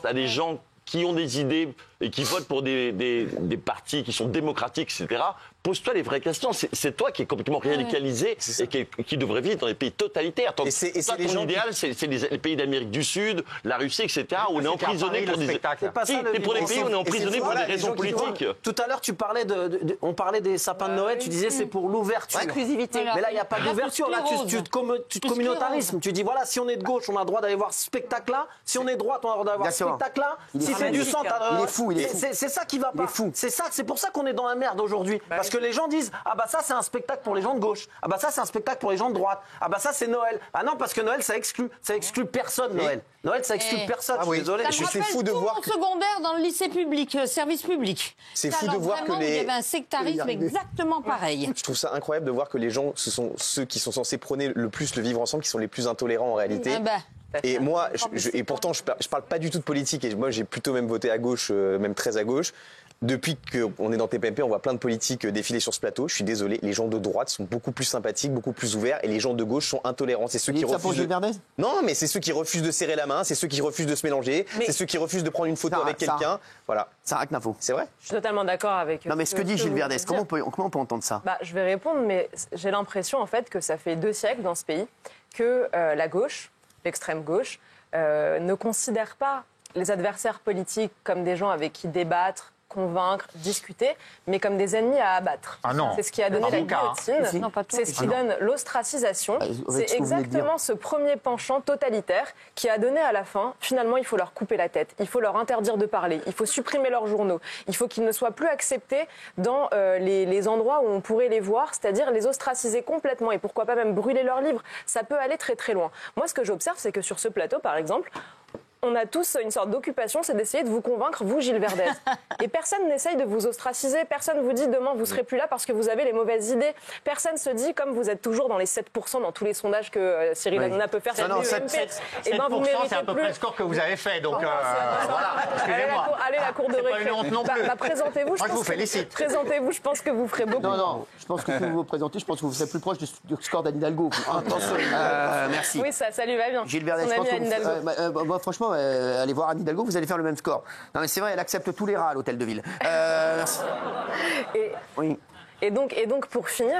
à des gens qui ont des idées et qui votent pour des partis qui sont démocratiques, etc., pose-toi les vraies questions. C'est toi qui es complètement radicalisé et qui devrait vivre dans des pays totalitaires. Ton idéal, c'est les pays d'Amérique du Sud, la Russie, etc., où on est emprisonné pour des... Mais pour les pays, on est emprisonné pour des raisons politiques. Tout à l'heure, on parlait des sapins de Noël, tu disais c'est pour l'ouverture. Inclusivité. Mais là, il n'y a pas d'ouverture. Là, tu te communautarismes. Tu dis, voilà, si on est de gauche, on a le droit d'aller voir ce spectacle-là. Si on est de droite, on a le droit d'aller voir ce spectacle-là. Si c'est du centre, il est fou. C'est ça qui va pas. C'est pour ça qu'on est dans la merde aujourd'hui. Parce que les gens disent, ah bah ça c'est un spectacle pour les gens de gauche. Ah bah ça c'est un spectacle pour les gens de droite. Ah bah ça c'est Noël. Ah non, parce que Noël ça exclut personne. Noël ça exclut personne. Je suis désolé. Je suis fou de voir que secondaire dans le lycée public, service public. C'est fou de voir que il y avait un sectarisme exactement pareil. Je trouve ça incroyable de voir que les gens, ce sont ceux qui sont censés prôner le plus le vivre ensemble, qui sont les plus intolérants en réalité. Et moi, et pourtant, je parle pas du tout de politique. Et moi, j'ai plutôt même voté à gauche, même très à gauche. Depuis qu'on est dans TPMP, on voit plein de politiques défiler sur ce plateau. Je suis désolé, les gens de droite sont beaucoup plus sympathiques, beaucoup plus ouverts, et les gens de gauche sont intolérants. C'est ceux qui refusent. Non, mais c'est ceux qui refusent de serrer la main, c'est ceux qui refusent de se mélanger, c'est ceux qui refusent de prendre une photo avec quelqu'un. Voilà. Ça raconte l'info. C'est vrai. Je suis totalement d'accord avec. Non, mais ce que dit Gilles Verdès, comment on peut entendre ça? Je vais répondre, mais j'ai l'impression en fait que ça fait 2 siècles dans ce pays que la gauche, l'extrême gauche, ne considère pas les adversaires politiques comme des gens avec qui débattre, convaincre, discuter, mais comme des ennemis à abattre. C'est ce qui a donné la guillotine, c'est ce qui donne l'ostracisation. C'est exactement ce premier penchant totalitaire qui a donné à la fin, finalement, il faut leur couper la tête, il faut leur interdire de parler, il faut supprimer leurs journaux, il faut qu'ils ne soient plus acceptés dans les endroits où on pourrait les voir, c'est-à-dire les ostraciser complètement et pourquoi pas même brûler leurs livres. Ça peut aller très très loin. Moi, ce que j'observe, c'est que sur ce plateau, par exemple, on a tous une sorte d'occupation, c'est d'essayer de vous convaincre, vous, Gilles Verdès. Et personne n'essaye de vous ostraciser, personne vous dit demain vous serez plus là parce que vous avez les mauvaises idées. Personne se dit, comme vous êtes toujours dans les 7% dans tous les sondages que Cyril Hanouna peut faire sur l'UMP, et ben vous méritez c'est à peu près le score que vous avez fait, donc voilà, excusez-moi. Allez, la cour de récré. Présentez-vous, moi je vous félicite. Présentez-vous, je pense que vous ferez beaucoup. Non, je pense que vous vous présentez, je pense que vous serez plus proche du score d'Anne Hidalgo. Merci. Oui, ça lui va bien. Gilles Verdès, je pense que moi, franchement, allez voir Anne Hidalgo, vous allez faire le même score. Non mais c'est vrai, elle accepte tous les rats à l'hôtel de ville. Merci. Et donc pour finir,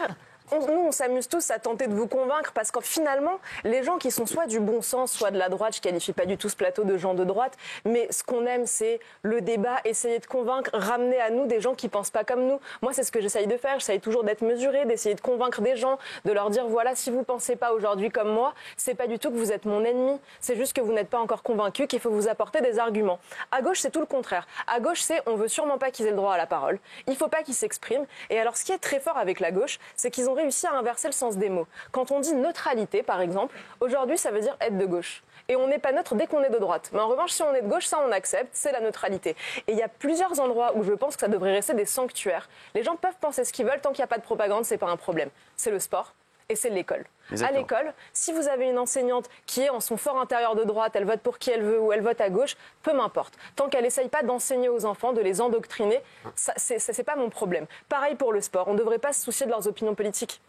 nous, on s'amuse tous à tenter de vous convaincre parce que finalement, les gens qui sont soit du bon sens, soit de la droite, je qualifie pas du tout ce plateau de gens de droite, mais ce qu'on aime, c'est le débat, essayer de convaincre, ramener à nous des gens qui pensent pas comme nous. Moi, c'est ce que j'essaye de faire. J'essaye toujours d'être mesurée, d'essayer de convaincre des gens, de leur dire, voilà, si vous pensez pas aujourd'hui comme moi, c'est pas du tout que vous êtes mon ennemi. C'est juste que vous n'êtes pas encore convaincu qu'il faut vous apporter des arguments. À gauche, c'est tout le contraire. À gauche, c'est, on veut sûrement pas qu'ils aient le droit à la parole. Il faut pas qu'ils s'expriment. Et alors, ce qui est très fort avec la gauche, c'est qu'ils ont réussi à inverser le sens des mots. Quand on dit neutralité, par exemple, aujourd'hui, ça veut dire être de gauche. Et on n'est pas neutre dès qu'on est de droite. Mais en revanche, si on est de gauche, ça, on accepte, c'est la neutralité. Et il y a plusieurs endroits où je pense que ça devrait rester des sanctuaires. Les gens peuvent penser ce qu'ils veulent, tant qu'il n'y a pas de propagande, c'est pas un problème. C'est le sport et c'est l'école. À l'école, si vous avez une enseignante qui est en son fort intérieur de droite, elle vote pour qui elle veut ou elle vote à gauche, peu m'importe. Tant qu'elle n'essaye pas d'enseigner aux enfants, de les endoctriner, c'est pas mon problème. Pareil pour le sport, on ne devrait pas se soucier de leurs opinions politiques.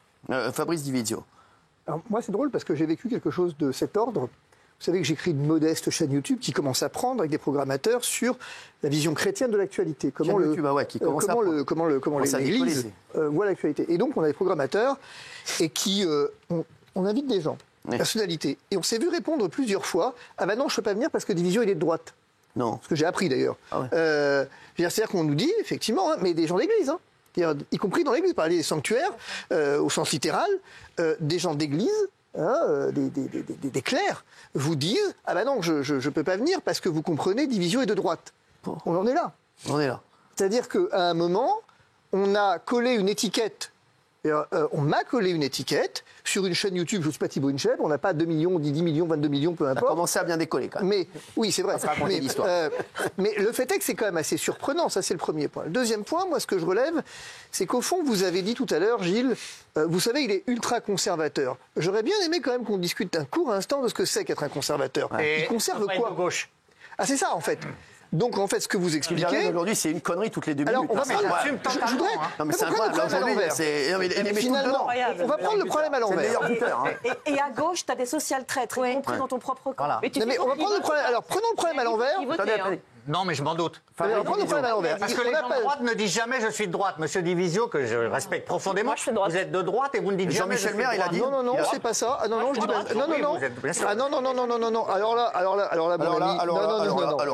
Fabrice Divizio. Alors, moi, c'est drôle parce que j'ai vécu quelque chose de cet ordre. Vous savez que j'ai créé une modeste chaîne YouTube qui commence à prendre avec des programmateurs sur la vision chrétienne de l'actualité. Comment l'Église voit l'actualité. Et donc, on a des programmateurs et qui on invite des gens, personnalités. Et on s'est vu répondre plusieurs fois, ah ben non, je ne peux pas venir parce que Divizio, il est de droite. Non. Ce que j'ai appris d'ailleurs. C'est-à-dire qu'on nous dit, effectivement, mais des gens d'église, y compris dans l'église, parler des sanctuaires, au sens littéral, des gens d'église, des clercs, vous disent, ah ben non, je ne peux pas venir parce que vous comprenez, Divizio est de droite. On en est là. On est là. C'est-à-dire qu'à un moment, on a collé une étiquette. On m'a collé une étiquette sur une chaîne YouTube, je ne suis pas Thibaut Inchep, on n'a pas 2 millions, 10 millions, 22 millions, peu importe. Ça a commencé à bien décoller quand même. Mais, oui, c'est vrai. Mais le fait est que c'est quand même assez surprenant, ça c'est le premier point. Le deuxième point, moi ce que je relève, c'est qu'au fond, vous avez dit tout à l'heure, Gilles, vous savez, il est ultra conservateur. J'aurais bien aimé quand même qu'on discute un court instant de ce que c'est qu'être un conservateur. Et il conserve quoi de gauche. Ah c'est ça en fait. Donc, en fait, ce que vous expliquez... Aujourd'hui, c'est une connerie toutes les 2 minutes. Alors, on va prendre... Je voudrais... Non, mais c'est incroyable. Finalement, on va prendre le problème à l'envers. Et à gauche, tu as des social traîtres, y compris dans ton propre camp. Mais on va prendre le problème... Alors, prenons le problème à l'envers. Non, mais je m'en doute. On va prendre le problème à l'envers. Parce que les gens de droite ne disent jamais je suis de droite. Monsieur Divisio, que je respecte profondément, vous êtes de droite et vous ne dites jamais je suis de droite. Jean-Michel Maire, il a dit. Non, c'est pas ça. Ah non, je dis pas. Non. Alors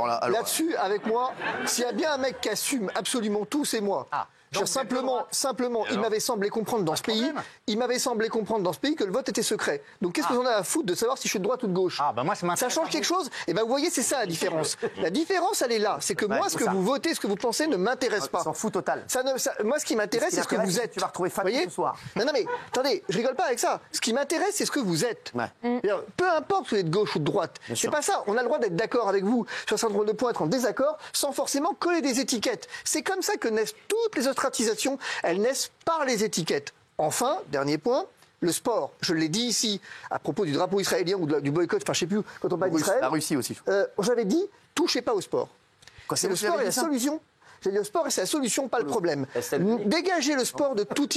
là. Là-dessus, avec moi, s'il y a bien un mec qui assume absolument tout, c'est moi. Simplement, il m'avait semblé comprendre dans ce pays, que le vote était secret. Donc qu'est-ce que j'en ai à foutre de savoir si je suis de droite ou de gauche? Ça change quelque chose? Et ben vous voyez, c'est ça la différence. La différence, elle est là. C'est que moi, ce que vous votez, ce que vous pensez, ne m'intéresse pas. S'en fout total. Moi, ce qui m'intéresse, c'est ce que vous êtes. Tu vas retrouver Fatih ce soir. Non, mais attendez, je rigole pas avec ça. Ce qui m'intéresse, c'est ce que vous êtes. Peu importe si vous êtes de gauche ou de droite. C'est pas ça. On a le droit d'être d'accord avec vous sur un certain nombre de points, être en désaccord, sans forcément coller des étiquettes. C'est comme ça que naissent toutes les ostratisations. Elles naissent par les étiquettes. Enfin, dernier point. Le sport, je l'ai dit ici, à propos du drapeau israélien ou du boycott, enfin je sais plus, quand on parle d'Israël. La Russie aussi. J'avais dit, touchez pas au sport. C'est le sport et la solution. J'ai dit le sport et c'est la solution, pas le problème. Dégagez le sport de toute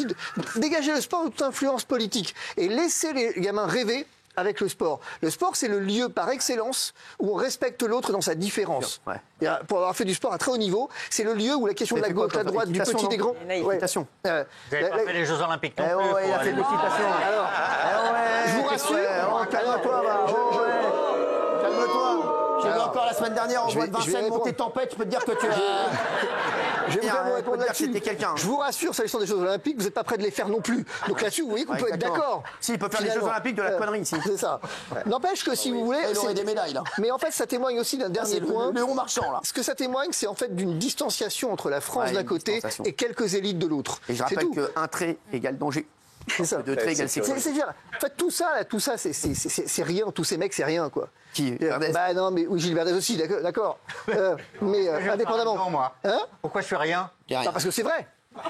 influence politique et laissez les gamins rêver avec le sport. Le sport, c'est le lieu par excellence où on respecte l'autre dans sa différence. Et pour avoir fait du sport à très haut niveau, c'est le lieu où la question de la gauche, la droite, du petit, des grands... Équitation. Vous n'avez pas fait les Jeux Olympiques non plus. Il a fait de l'équitation. Je vous rassure... Calme-toi, calme-toi. J'ai vu encore la semaine dernière en voie de Vincennes monter tempête, je peux te dire que tu as... Je vais vous répondre là-dessus. quelqu'un. Je vous rassure, s'agissant des Jeux Olympiques, vous n'êtes pas prêt de les faire non plus. Donc là-dessus, vous voyez qu'on peut être d'accord. Si, il peut faire les Jeux Olympiques de la connerie ici. C'est ça. N'empêche que si vous voulez... Il aurait des médailles, là. Mais en fait, ça témoigne aussi d'un dernier point. Le Léon Marchand, là. Ce que ça témoigne, c'est en fait d'une distanciation entre la France d'un côté et quelques élites de l'autre. Et je rappelle qu'un trait égale danger. C'est ça. Deux traits égale sécurité. En fait, tout ça, c'est rien. Tous ces mecs, c'est rien, quoi. Qui Verdez. Bah non, mais oui, Gilles Verdez aussi, d'accord. Mais indépendamment. Non, moi. Hein? Pourquoi je fais rien? Parce que c'est vrai. Moi,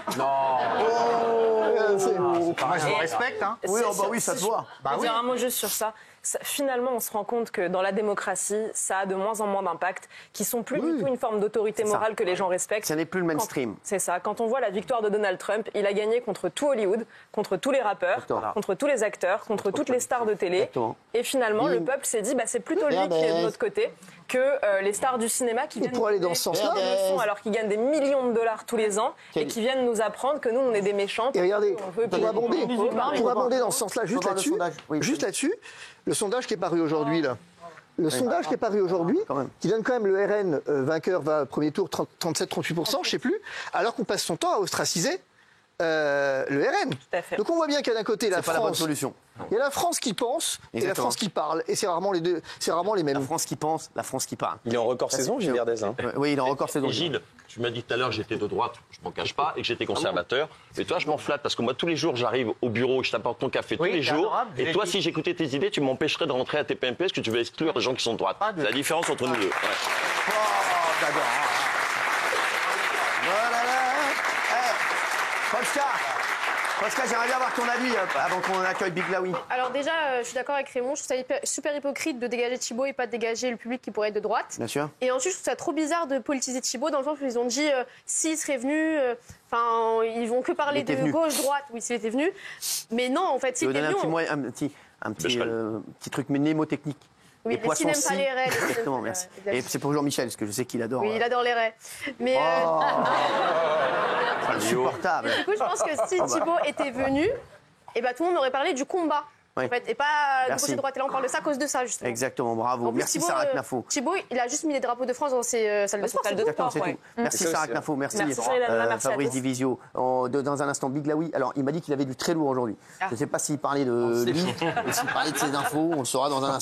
je vous respecte. Hein. Oui, ça se voit. Je vais dire un mot juste sur ça. Finalement, on se rend compte que dans la démocratie, ça a de moins en moins d'impact, qui sont plus du tout une forme d'autorité morale que les gens respectent. Ça n'est plus le mainstream. C'est ça. Quand on voit la victoire de Donald Trump, il a gagné contre tout Hollywood, contre tous les rappeurs, contre tous les acteurs, contre toutes les stars de télé. Exactement. Et finalement, le peuple s'est dit, c'est plutôt lui qui est de notre côté que les stars du cinéma qui viennent pour aller dans ce sens-là, alors qu'ils gagnent des millions de dollars tous les ans et qui viennent nous apprendre que nous, on est des méchants. Et regardez, pour abonder dans ce sens-là, juste là-dessus, le sondage qui est paru aujourd'hui, là. Le sondage qui est paru aujourd'hui, qui donne quand même le RN vainqueur, va premier tour 37-38%, je sais plus, alors qu'on passe son temps à ostraciser le RN. Donc on voit bien qu'il y a d'un côté la France. C'est pas la bonne solution. Il y a la France qui pense et la France qui parle, et c'est rarement les deux, c'est rarement les mêmes. La France qui pense, la France qui parle. Il est en record saison, Gilles Verdez. Oui, il est en record saison. Gilles, tu m'as dit tout à l'heure que j'étais de droite, je m'en cache pas, et que j'étais conservateur. Mais toi, je m'en flatte parce que moi, tous les jours, j'arrive au bureau, je t'apporte ton café tous les jours. Et toi, si j'écoutais tes idées, tu m'empêcherais de rentrer à TPMP parce que tu veux exclure les gens qui sont de droite. C'est la différence entre nous deux. J'adore. Pascal, j'aimerais bien avoir ton avis avant qu'on accueille Big Laoui. Alors déjà, je suis d'accord avec Raymond, je trouve ça super hypocrite de dégager Thibault et pas de dégager le public qui pourrait être de droite. Bien sûr. Et ensuite, je trouve ça trop bizarre de politiser Thibault dans le sens où ils ont dit s'il serait venu, ils vont que parler de gauche-droite, oui, s'il était venu. Mais non, en fait, s'il était venu... un petit truc mnémotechnique. Oui, les poissons n'aiment pas les raies. Exactement, merci. Et c'est pour Jean-Michel, parce que je sais qu'il adore... Oui, il adore les raies. Mais... insupportable. Du coup, je pense que si Thibault était venu, tout le monde aurait parlé du combat. Oui. En fait, et pas de gauche et de droite. Et là, on parle de ça à cause de ça, justement. Exactement, bravo. Merci Sarah Knafo. Thibault, il a juste mis les drapeaux de France dans ses salles de sport. C'est tout. Merci Sarah Knafo, merci Fabrice Divisio. Dans un instant, Big Laoui. Alors, il m'a dit qu'il avait du très lourd aujourd'hui. Je ne sais pas s'il parlait de lui ou s'il parlait de ses infos. On le saura dans un instant.